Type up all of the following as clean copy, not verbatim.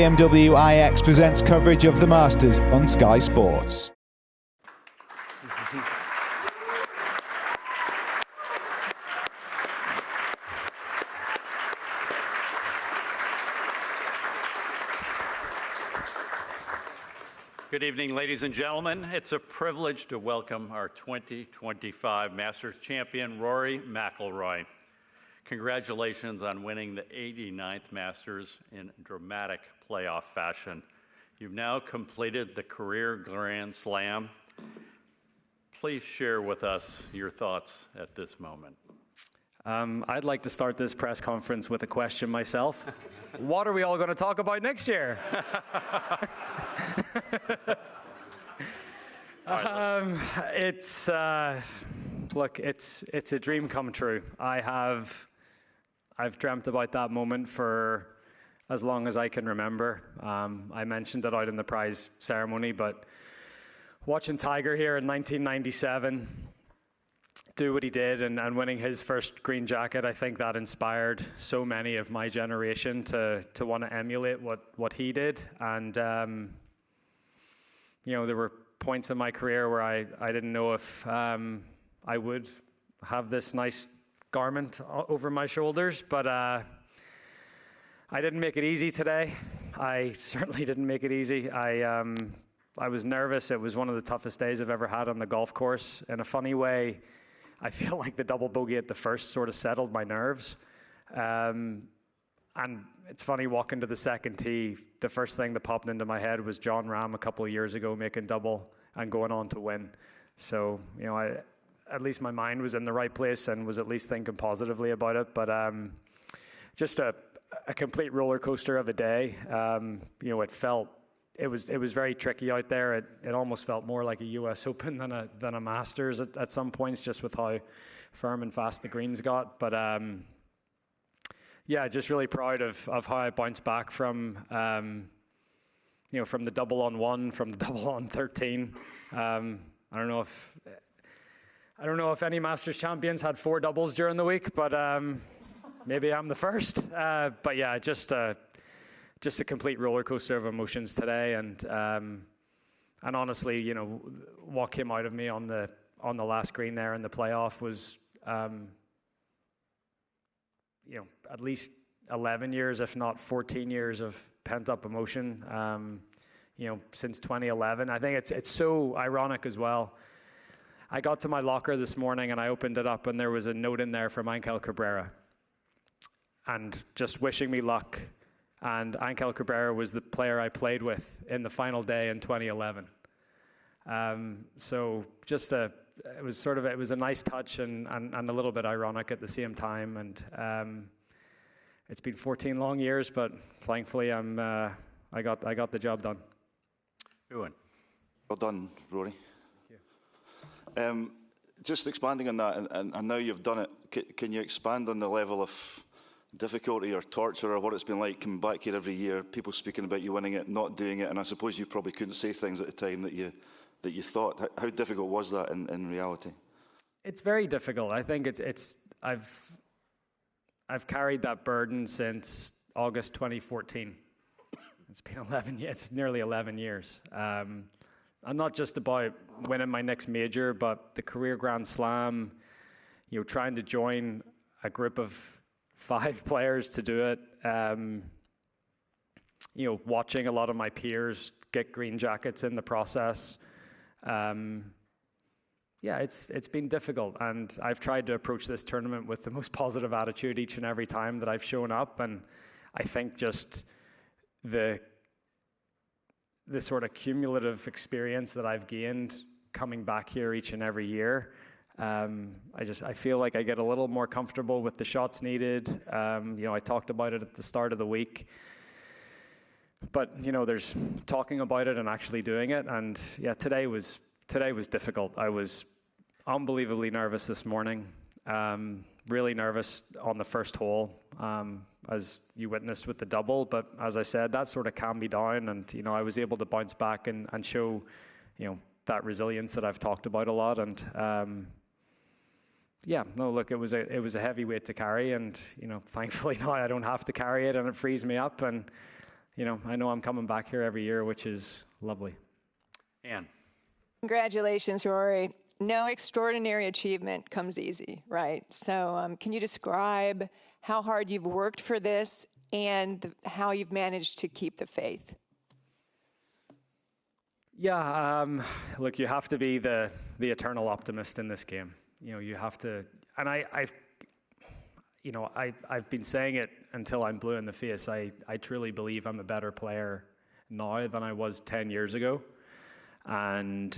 BMW iX presents coverage of the Masters on Sky Sports. Good evening, ladies and gentlemen. It's a privilege to welcome our 2025 Masters champion, Rory McIlroy. Congratulations on winning the 89th Masters in dramatic playoff fashion. You've now completed the career Grand Slam. Please share with us your thoughts at this moment. I'd like to start this press conference with a question myself. What are we all going to talk about next year? Look, it's a dream come true. I've dreamt about that moment for as long as I can remember. I mentioned it out in the prize ceremony, but watching Tiger here in 1997 do what he did and winning his first green jacket, I think that inspired so many of my generation to want to emulate what he did. And there were points in my career where I didn't know if I would have this nice garment over my shoulders, but I didn't make it easy today. I certainly didn't make it easy. I was nervous. It was one of the toughest days I've ever had on the golf course. In a funny way, I feel like the double bogey at the first sort of settled my nerves. And it's funny, walking to the second tee, the first thing that popped into my head was John Rahm a couple of years ago making double and going on to win. So, at least my mind was in the right place and was at least thinking positively about it. But just a complete roller coaster of a day. It was very tricky out there. It almost felt more like a US Open than a Masters at some points, just with how firm and fast the greens got. But just really proud of how I bounced back from from the double on 1, from the double on 13. I don't know if any Masters champions had 4 doubles during the week, but maybe I'm the first. But yeah, just a complete roller coaster of emotions today, and honestly, what came out of me on the last green there in the playoff was, at least 11 years, if not 14 years of pent up emotion. Since 2011, I think it's so ironic as well. I got to my locker this morning and I opened it up and there was a note in there from Angel Cabrera and just wishing me luck. And Angel Cabrera was the player I played with in the final day in 2011. So it was a nice touch and a little bit ironic at the same time. And it's been 14 long years, but thankfully I got the job done. Ewan. Well done, Rory. Just expanding on that, and now you've done it, can you expand on the level of difficulty or torture or what it's been like coming back here every year, people speaking about you winning it, not doing it, and I suppose you probably couldn't say things at the time that you thought. How difficult was that in reality? It's very difficult. I think I've carried that burden since August 2014. It's been 11 years. It's nearly 11 years. And not just about winning my next major, but the career Grand Slam, trying to join a group of 5 players to do it, watching a lot of my peers get green jackets in the process. It's been difficult, and I've tried to approach this tournament with the most positive attitude each and every time that I've shown up, and I think just the sort of cumulative experience that I've gained coming back here each and every year, I feel like I get a little more comfortable with the shots needed. I talked about it at the start of the week, but there's talking about it and actually doing it. And yeah, today was difficult. I was unbelievably nervous this morning. Really nervous on the first hole, as you witnessed with the double. But as I said, that sort of calmed me down, and I was able to bounce back and show, that resilience that I've talked about a lot. And it was a heavy weight to carry, and thankfully now I don't have to carry it, and it frees me up. And I know I'm coming back here every year, which is lovely. Anne. Congratulations, Rory. No extraordinary achievement comes easy, right? So can you describe how hard you've worked for this and how you've managed to keep the faith? Yeah, look, you have to be the eternal optimist in this game. You have to, and I've been saying it until I'm blue in the face. I truly believe I'm a better player now than I was 10 years ago. And,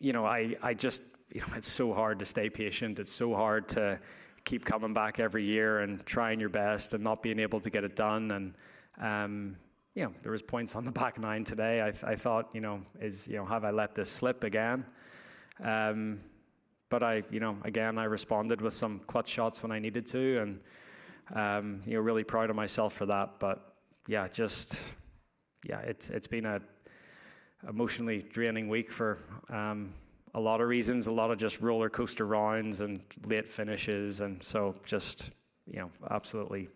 I just, it's so hard to stay patient. It's so hard to keep coming back every year and trying your best and not being able to get it done. And, there was points on the back nine today. I thought, have I let this slip again? But again, I responded with some clutch shots when I needed to, and really proud of myself for that. But it's been a emotionally draining week for a lot of reasons, a lot of just roller coaster rounds and late finishes, and so just absolutely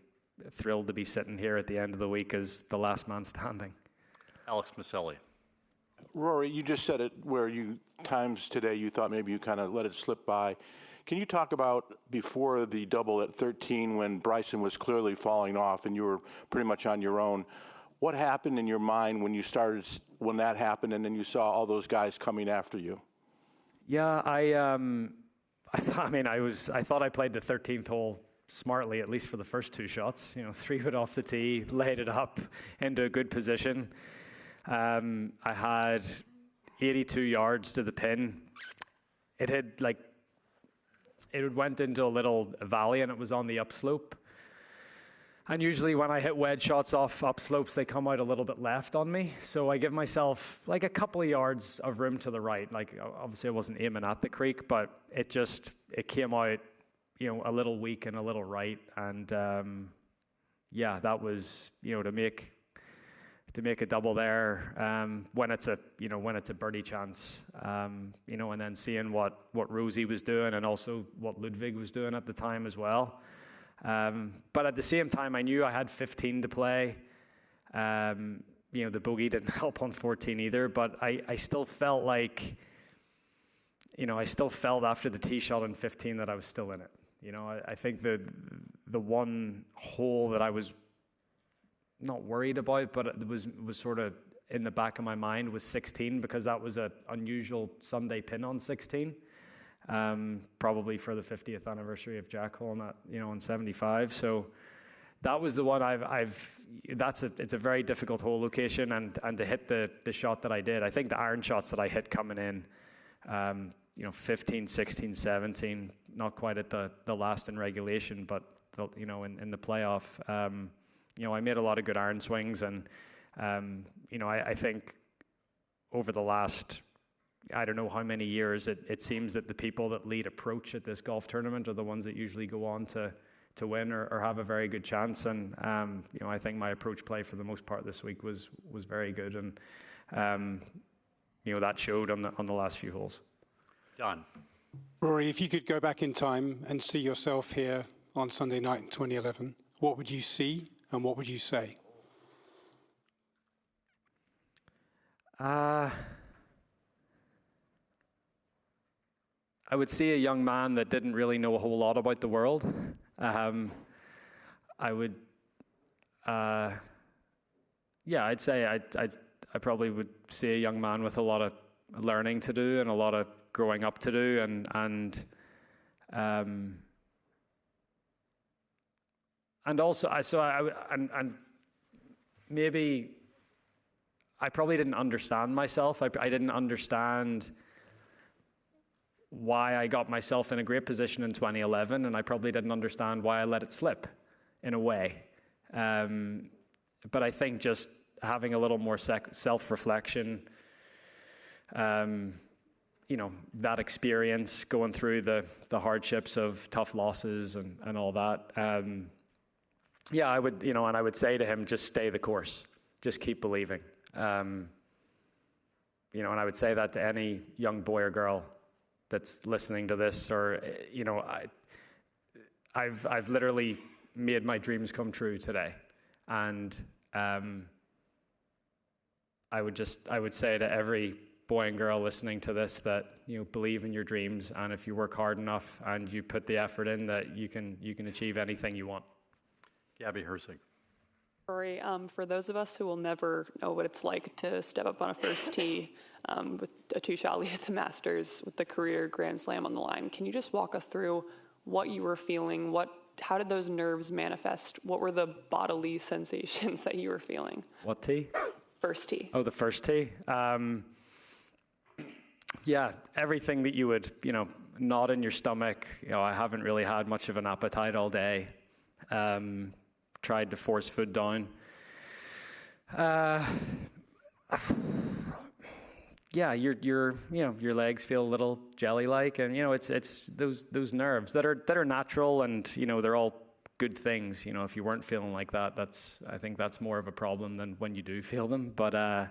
thrilled to be sitting here at the end of the week as the last man standing. Alex Maselli. Rory, you just said it where times today you thought maybe you kind of let it slip by. Can you talk about before the double at 13 when Bryson was clearly falling off and you were pretty much on your own? What happened in your mind when that happened and then you saw all those guys coming after you? Yeah, I thought I played the 13th hole smartly, at least for the first two shots. 3-wood off the tee, laid it up into a good position. I had 82 yards to the pin. It went into a little valley and it was on the upslope. And usually when I hit wedge shots off upslopes, they come out a little bit left on me. So I give myself like a couple of yards of room to the right. Like obviously I wasn't aiming at the creek, but it came out, a little weak and a little right. And that was, to make a double there when it's a birdie chance, and then seeing what Rosie was doing and also what Ludwig was doing at the time as well. But at the same time, I knew I had 15 to play. The bogey didn't help on 14 either, but I still felt like, after the tee shot on 15 that I was still in it. I think the one hole that I was not worried about, but it was sort of in the back of my mind was 16 because that was an unusual Sunday pin on 16. Probably for the 50th anniversary of Jack Hole on 75. So that was the one it's a very difficult hole location and to hit the shot that I did. I think the iron shots that I hit coming in, 15, 16, 17, not quite at the last in regulation, but in the playoff, I made a lot of good iron swings and, I think over the last, I don't know how many years, it seems that the people that lead approach at this golf tournament are the ones that usually go on to win or have a very good chance. And, I think my approach play for the most part this week was very good. And, that showed on the last few holes. John. Rory, if you could go back in time and see yourself here on Sunday night in 2011, what would you see and what would you say? I would see a young man that didn't really know a whole lot about the world. I'd say I probably would see a young man with a lot of learning to do and a lot of growing up to do, and also maybe I probably didn't understand myself. I didn't understand why I got myself in a great position in 2011, and I probably didn't understand why I let it slip in a way. But I think just having a little more self-reflection, that experience, going through the hardships of tough losses and all that. I would, and I would say to him, just stay the course, just keep believing. And I would say that to any young boy or girl that's listening to this, or, I've literally made my dreams come true today. And I would say to every boy and girl listening to this that, believe in your dreams, and if you work hard enough and you put the effort in, that you can achieve anything you want. Gabby Herzig. Rory, for those of us who will never know what it's like to step up on a first tee with a two-shot lead at the Masters with the career Grand Slam on the line, can you just walk us through what you were feeling? How did those nerves manifest? What were the bodily sensations that you were feeling? What tee? First tee. Oh, the first tee. Yeah, everything that you would, knot in your stomach. I haven't really had much of an appetite all day. Tried to force food down. Yeah, your legs feel a little jelly-like, and it's those nerves that are natural, and they're all good things. If you weren't feeling like that, I think that's more of a problem than when you do feel them. But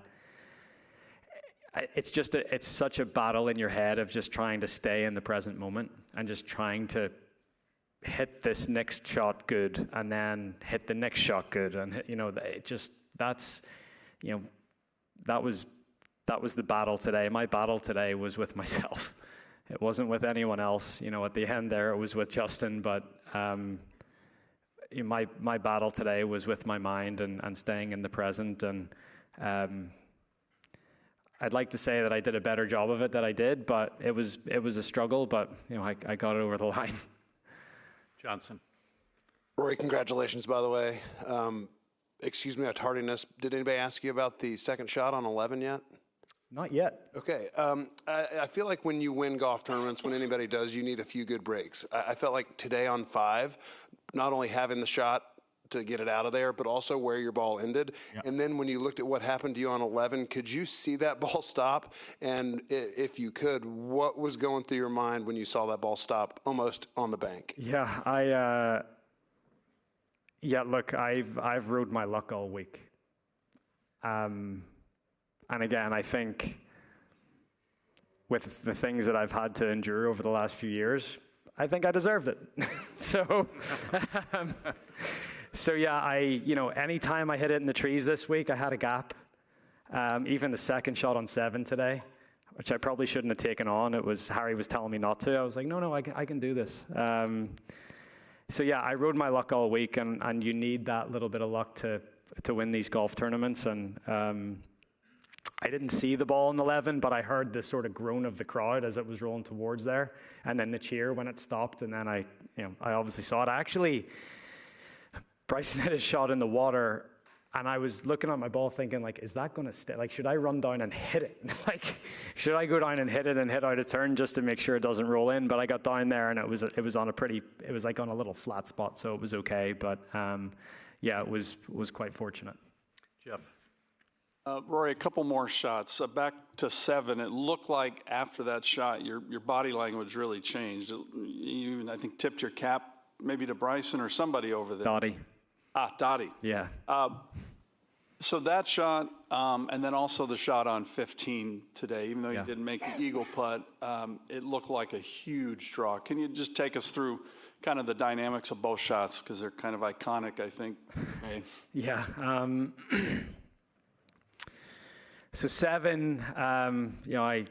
it's such a battle in your head of just trying to stay in the present moment and just trying to hit this next shot good, and then hit the next shot good, and that was the battle today. My battle today was with myself. It wasn't with anyone else. At the end there, it was with Justin, but my battle today was with my mind and staying in the present. And I'd like to say that I did a better job of it than I did, but it was a struggle. But I got it over the line. Johnson. Rory, congratulations, by the way. Excuse me, our tardiness. Did anybody ask you about the second shot on 11 yet? Not yet. Okay. I feel like when you win golf tournaments, when anybody does, you need a few good breaks. I felt like today on 5, not only having the shot to get it out of there, but also where your ball ended. Yep. And then when you looked at what happened to you on 11, could you see that ball stop? And if you could, what was going through your mind when you saw that ball stop almost on the bank? Yeah, look, I've rode my luck all week. And again, I think with the things that I've had to endure over the last few years, I think I deserved it. So yeah, anytime I hit it in the trees this week, I had a gap. Even the second shot on 7 today, which I probably shouldn't have taken on. Harry was telling me not to. I was like, no, I can do this. So yeah, I rode my luck all week, and you need that little bit of luck to win these golf tournaments. And I didn't see the ball in 11, but I heard the sort of groan of the crowd as it was rolling towards there, and then the cheer when it stopped. And then I obviously saw it. Bryson hit his shot in the water, and I was looking at my ball thinking, is that going to stay? Should I run down and hit it? Should I go down and hit it and hit out a turn just to make sure it doesn't roll in? But I got down there, and it was on on a little flat spot, so it was okay. But yeah, it was quite fortunate. Jeff. Rory, a couple more shots. Back to 7, it looked like after that shot, your body language really changed. You even, I think, tipped your cap maybe to Bryson or somebody over there. Dottie. Dottie. Yeah. So that shot, and then also the shot on 15 today, even though you didn't make the eagle putt, it looked like a huge draw. Can you just take us through kind of the dynamics of both shots, because they're kind of iconic, I think. Yeah. So 7, I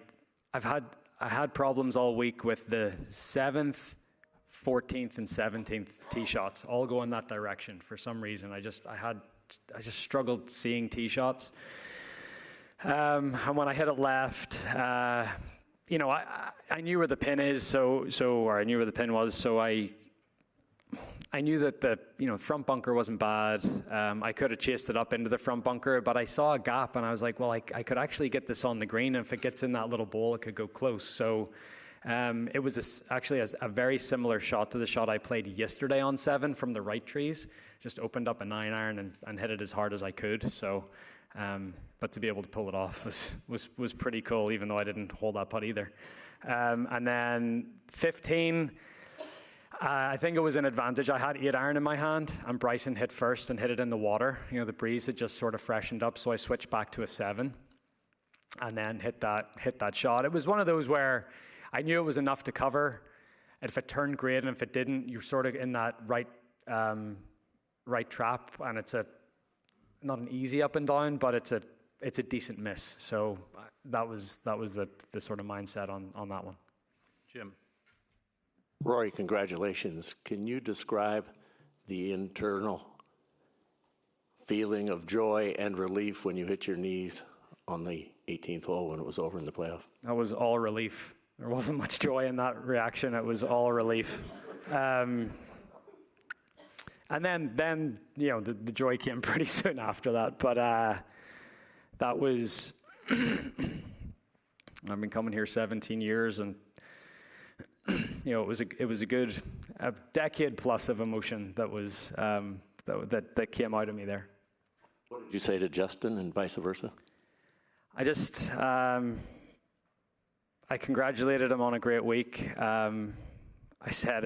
had problems all week with the 7th, 14th, and 17th tee shots, all going that direction for some reason. I just struggled seeing tee shots. And when I hit it left, I knew where the pin is, or I knew where the pin was, so I knew that the front bunker wasn't bad. I could have chased it up into the front bunker, but I saw a gap, and I was like, well, I could actually get this on the green, and if it gets in that little bowl, it could go close. So it was actually a very similar shot to the shot I played yesterday on 7 from the right trees. Just opened up a 9-iron and hit it as hard as I could. So, but to be able to pull it off was pretty cool, even though I didn't hold that putt either. And then 15. I think it was an advantage. I had 8-iron in my hand, and Bryson hit first and hit it in the water. The breeze had just sort of freshened up, so I switched back to a 7, and then hit that shot. It was one of those where I knew it was enough to cover. If it turned, great, and if it didn't, you're sort of in that right trap, and it's a not an easy up and down, but it's a decent miss. So that was the sort of mindset on that one. Jim. Rory, congratulations. Can you describe the internal feeling of joy and relief when you hit your knees on the 18th hole when it was over in the playoff? That was all relief. There wasn't much joy in that reaction. It was all relief. And then the joy came pretty soon after that. But that was I've been coming here 17 years, and it was a decade plus of emotion that was that came out of me there. What did you say to Justin and vice versa? I just I congratulated him on a great week. I said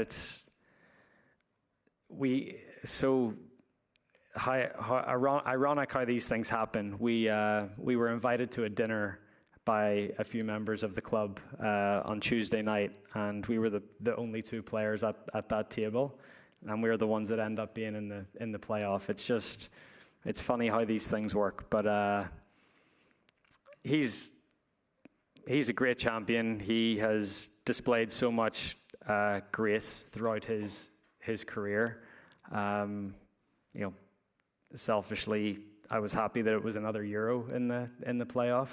ironic how these things happen. We were invited to a dinner by a few members of the club on Tuesday night, and we were the only two players at that table, and we were the ones that end up being in the playoff. It's funny how these things work, but he's a great champion. He has displayed so much grace throughout his career. Selfishly, I was happy that it was another Euro in the playoff.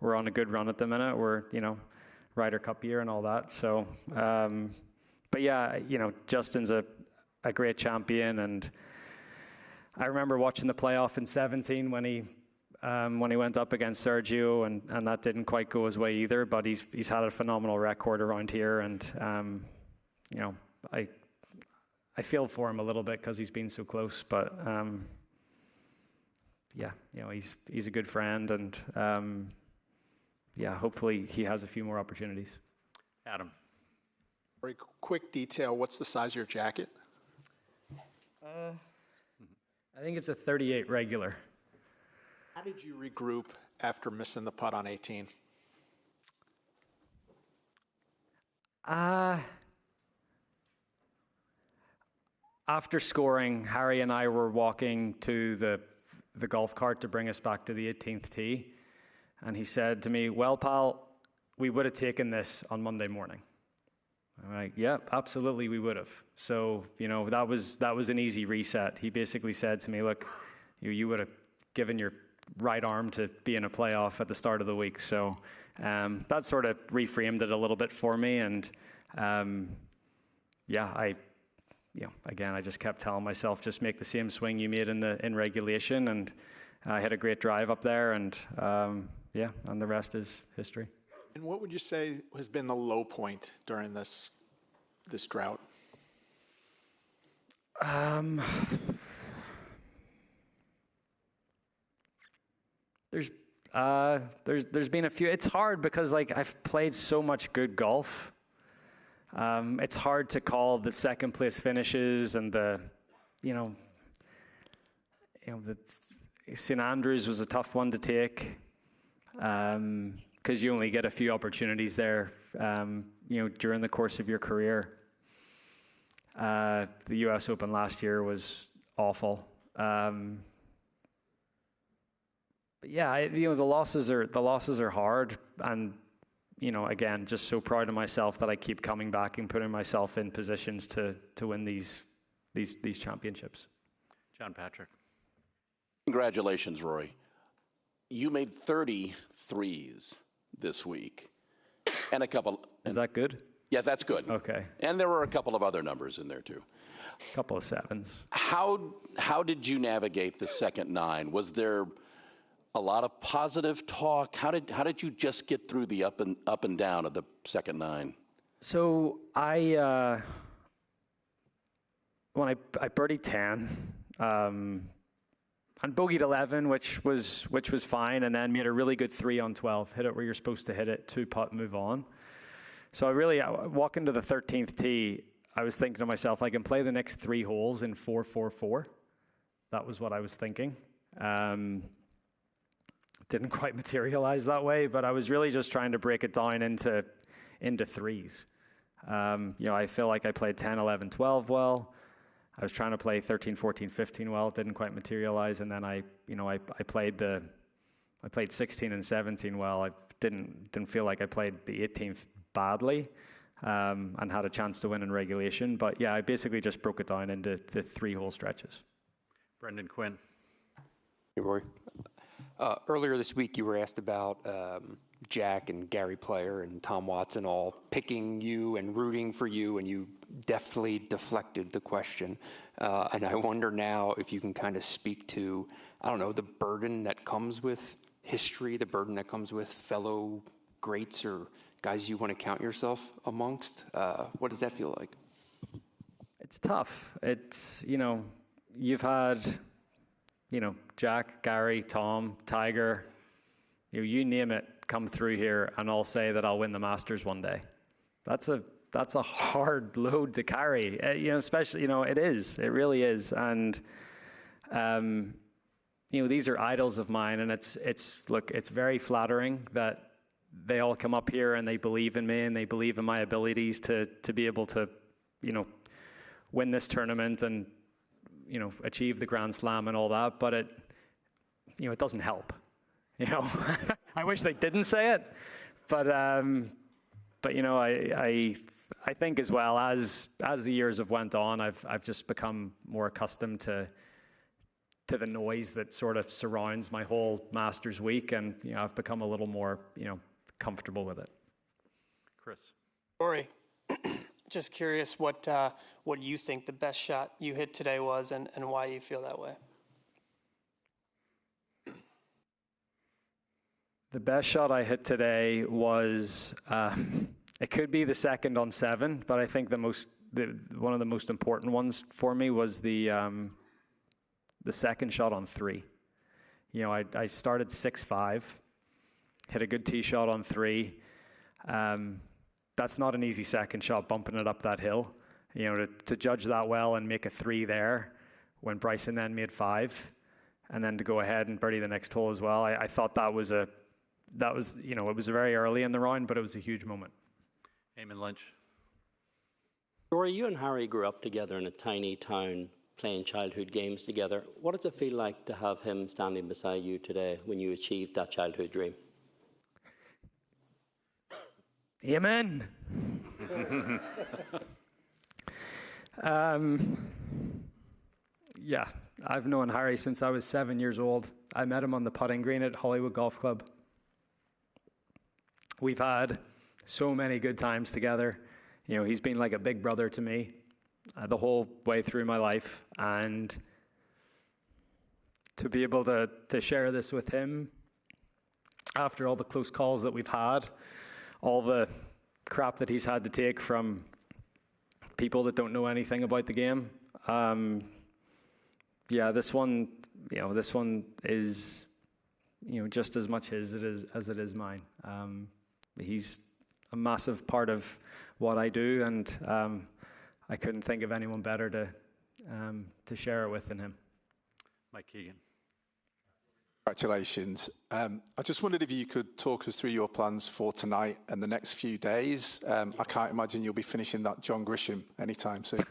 We're on a good run at the minute. We're Ryder Cup year and all that. So, but yeah, Justin's a great champion, and I remember watching the playoff in 17 when he went up against Sergio, and that didn't quite go his way either. But he's had a phenomenal record around here, and I feel for him a little bit because he's been so close. But he's a good friend, and hopefully he has a few more opportunities. Adam. Very quick detail. What's the size of your jacket? I think it's a 38 regular. How did you regroup after missing the putt on 18? After scoring, Harry and I were walking to the golf cart to bring us back to the 18th tee, and he said to me, "Well, pal, we would have taken this on Monday morning." I'm like, "Yep, absolutely, we would have." So, that was an easy reset. He basically said to me, "Look, you would have given your right arm to be in a playoff at the start of the week." So that sort of reframed it a little bit for me, and again, I just kept telling myself, just make the same swing you made in regulation, and I had a great drive up there, and and the rest is history. And what would you say has been the low point during this drought? There's been a few. It's hard because I've played so much good golf. It's hard to call the second place finishes and the St. Andrews was a tough one to take because you only get a few opportunities there, during the course of your career. The U.S. Open last year was awful. But yeah, the losses are hard, and again, just so proud of myself that I keep coming back and putting myself in positions to win these championships. John Patrick. Congratulations, Rory. You made 33s this week, and a couple. Is that good? Yeah, that's good. Okay. And there were a couple of other numbers in there too. A couple of sevens. How did you navigate the second nine? Was there a lot of positive talk? How did you just get through the up and down of the second nine? So when I birdied 10, and bogeyed 11, which was fine, and then made a really good 3 on 12, hit it where you're supposed to hit it, 2-putt, move on. So I walk into the 13th tee, I was thinking to myself, I can play the next 3 holes in 4-4-4. That was what I was thinking. Didn't quite materialize that way, but I was really just trying to break it down into threes. I feel like I played 10, 11, 12 well. I was trying to play 13, 14, 15 well. It didn't quite materialize, and then I played 16 and 17 well. I didn't feel like I played the 18th badly, and had a chance to win in regulation. But yeah, I basically just broke it down into the 3-hole stretches. Brendan Quinn. Hey, Rory. Earlier this week, you were asked about Jack and Gary Player and Tom Watson all picking you and rooting for you, and you deftly deflected the question. And I wonder now if you can kind of speak to, I don't know, the burden that comes with history, the burden that comes with fellow greats or guys you want to count yourself amongst. What does that feel like? It's tough. It's, you've had, Jack, Gary, Tom, Tiger, you name it, come through here, and I'll say that I'll win the Masters one day. That's a hard load to carry. Especially, it is. It really is. And these are idols of mine, and it's very flattering that they all come up here and they believe in me and they believe in my abilities to be able to, win this tournament and, achieve the Grand Slam and all that. But it doesn't help. I wish they didn't say it, but I think as well as the years have went on, I've just become more accustomed to the noise that sort of surrounds my whole Masters week, and I've become a little more comfortable with it. Chris. Rory, just curious what you think the best shot you hit today was, and why you feel that way. The best shot I hit today was, it could be the second on 7, but I think one of the most important ones for me was the second shot on 3. I started 6-5, hit a good tee shot on 3. That's not an easy second shot, bumping it up that hill. To judge that well and make a 3 there, when Bryson then made 5, and then to go ahead and birdie the next hole as well. I thought it was very early in the round, but it was a huge moment. Eamon Lynch. Rory, you and Harry grew up together in a tiny town playing childhood games together. What does it feel like to have him standing beside you today when you achieved that childhood dream? Amen. Yeah, I've known Harry since I was 7 years old. I met him on the putting green at Hollywood Golf Club. We've had so many good times together. He's been like a big brother to me the whole way through my life. And to be able to share this with him after all the close calls that we've had, all the crap that he's had to take from people that don't know anything about the game. This one is, just as much his as it is mine. He's a massive part of what I do, and I couldn't think of anyone better to share it with than him. Mike Keegan. Congratulations. I just wondered if you could talk us through your plans for tonight and the next few days. I can't imagine you'll be finishing that John Grisham anytime soon.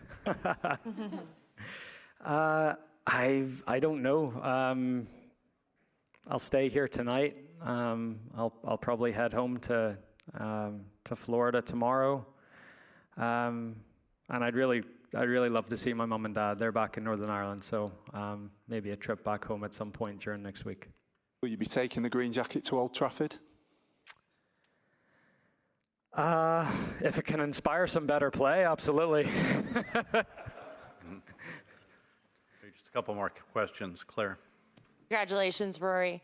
I don't know. I'll stay here tonight. I'll probably head home to Florida tomorrow. And I'd really love to see my mum and dad. They're back in Northern Ireland, so maybe a trip back home at some point during next week. Will you be taking the green jacket to Old Trafford? If it can inspire some better play, absolutely. Just a couple more questions. Claire. Congratulations, Rory.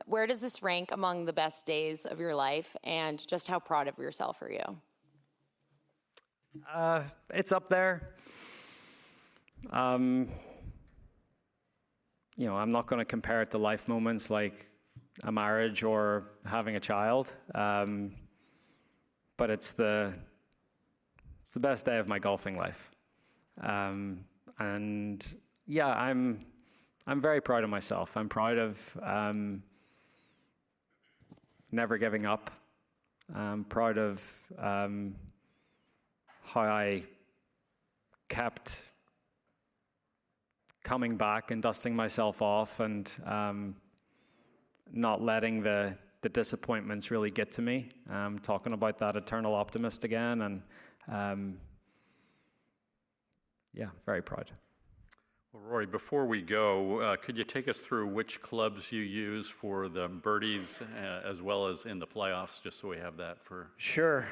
Where does this rank among the best days of your life, and just how proud of yourself are you? It's up there. I'm not going to compare it to life moments like a marriage or having a child, but it's the best day of my golfing life. And yeah, I'm very proud of myself. I'm proud of never giving up. I'm proud of how I kept coming back and dusting myself off and not letting the disappointments really get to me. Talking about that eternal optimist again, and yeah, very proud. Well, Rory, before we go, could you take us through which clubs you use for the birdies as well as in the playoffs, just so we have that for... Sure.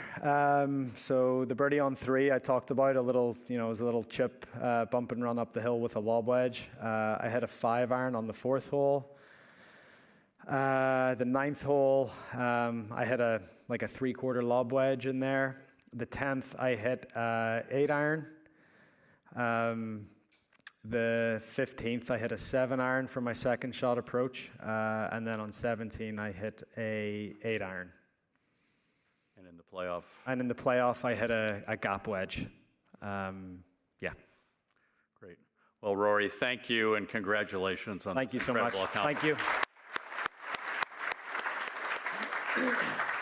So the birdie on 3, I talked about a little, it was a little chip, bump and run up the hill with a lob wedge. I had a 5-iron on the 4th hole. The 9th hole, I had a 3/4 lob wedge in there. The 10th, I hit 8-iron. The 15th, I hit a 7-iron for my second shot approach, and then on 17, I hit a 8-iron. And in the playoff? And in the playoff, I hit a gap wedge. Yeah. Great. Well, Rory, thank you and congratulations on Thank you so much. incredible accomplishment. Thank you.